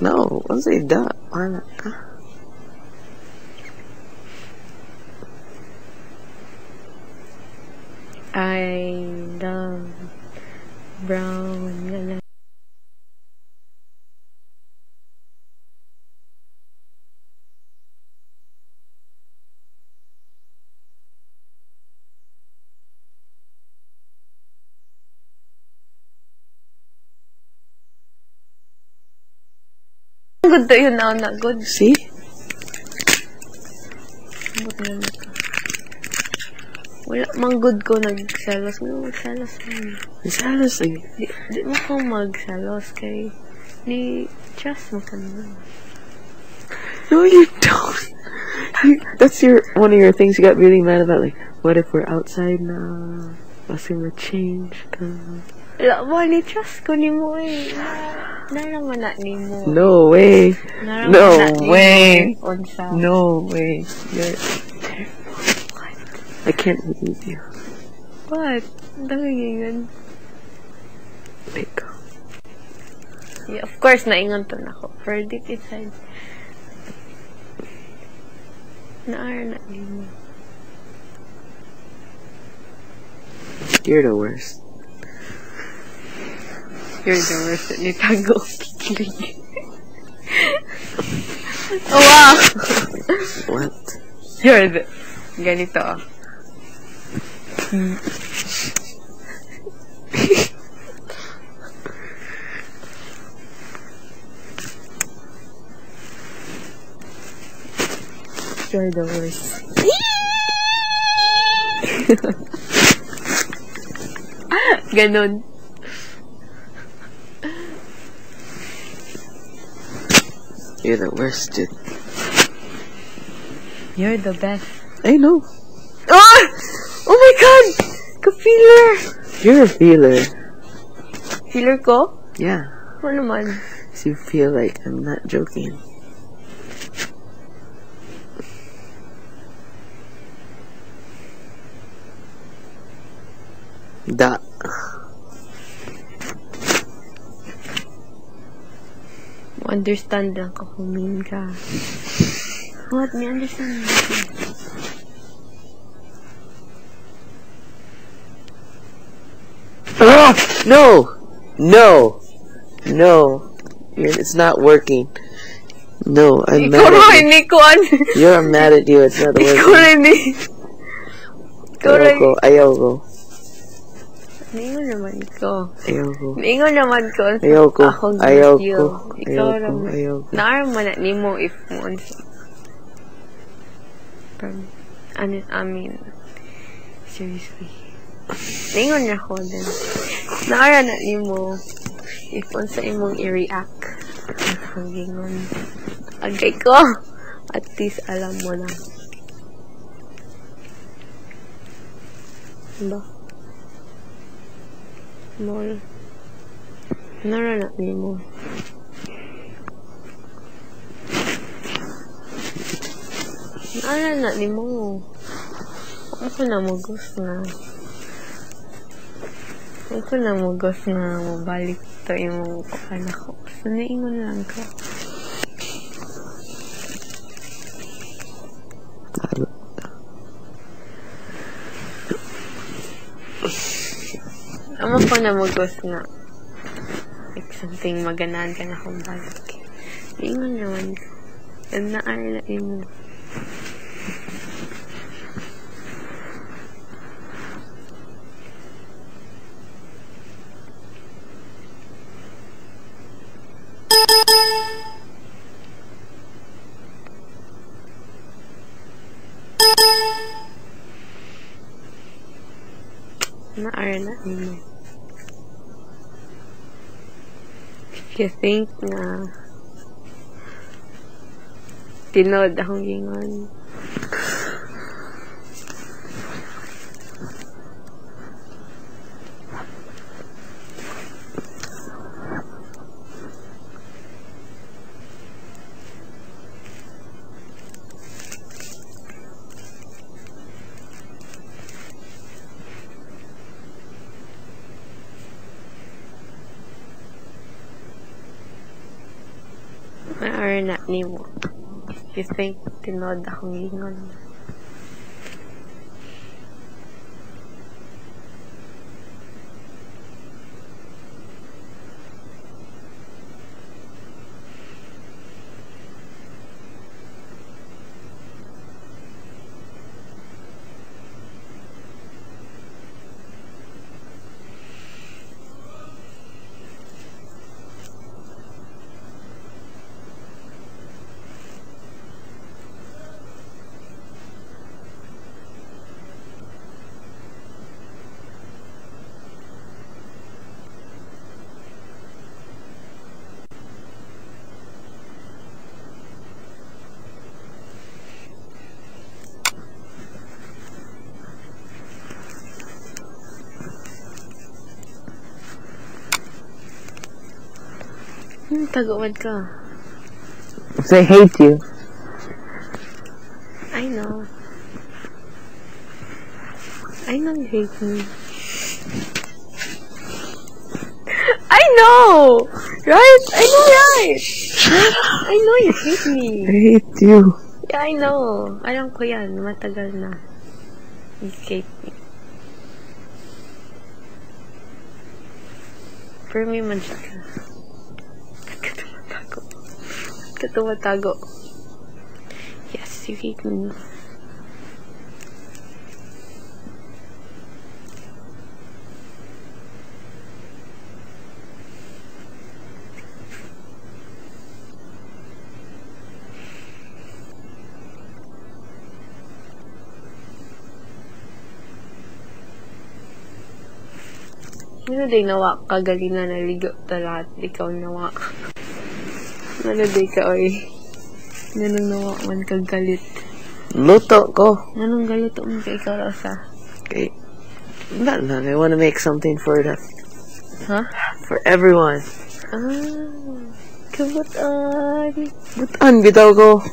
No, I'll say that. Wala ka. I love brown lalaki. Good to yun na good. See? But naman ka. Wala mang good ko nagsalos. Wala magsalos mo. Salos eh. Di mo ko magsalos kay ni trust mo ka naman. No, you don't. That's one of your things you got really mad about. Like, what if we're outside na? Kasi ma-change ka. Wala mo, ni trust ko ni mo eh. Naraman na ni mo. No way. Naraman No na ni way. mo. Unsa. No way. What? I can't believe you. What? Dangingan. Wait, go. Yeah, of course, naingon to na ko. For deep inside. Naara na ni mo. You're the worst. You're the worst at nitago. Oh, wow! What? You're the... Ganito ah. You're the worst. Ganon. You're the worst, dude. You're the best. I know. Ah! Oh my god! Ka-feeler! You're a feeler. Feeler ko? Yeah. Ano naman? So you feel like I'm not joking. Da. Understand lang ko kung mean ka. What? May understand lang ko. Ah! No! No! No. It's not working. No, I'm mad Ikaw at rin, you. Nikon! You're mad at you. It's not Ikaw working. rin, Ikaw rin. Ayoko. Ningon naman ko. Ayoko. Ningon naman ko. Ayoko. Akong Ayoko. video. Ikaw Ayoko. naman. Ayoko. Naaraman na ni mo if mo. I mean, seriously. Ningon na ko din. Naara na ni mo if unsa imong i-react. Akong gingon. Agay ko. At least alam mo na. Ba? Mall. Nara na ni mo. Nara na ni mo. Ako na magos na. Ako na magos na mabalik to yung anak ko. So, naingon lang ko. Ama ko na magos na. Like something maganahan ka na kung balik. Naingon naman ko. And naara na mo. Naara na mo. If you think na tinod akong gingon. Or na nimo. You think tinod akong lingon? Taguan ka. So I hate you. I know. I know you hate me. I know! Right? I know, right? I know you hate me. I hate you. Yeah, I know. Alam ko yan. Matagal na. You hate me. For me, man siya ka. Ba't ka tumatago? Yes, you hate me. Ano din nawa ka galinga na ligo ta lahat ikaw nawa. Ano din ka oy. Nanong nawa man kag galit. Luto ko. Nanong galit mo ka ikaw raw sa. Okay. Not long. I want to make something for that. Huh? For everyone. Ah. Kabutan. Butan bitaw ko.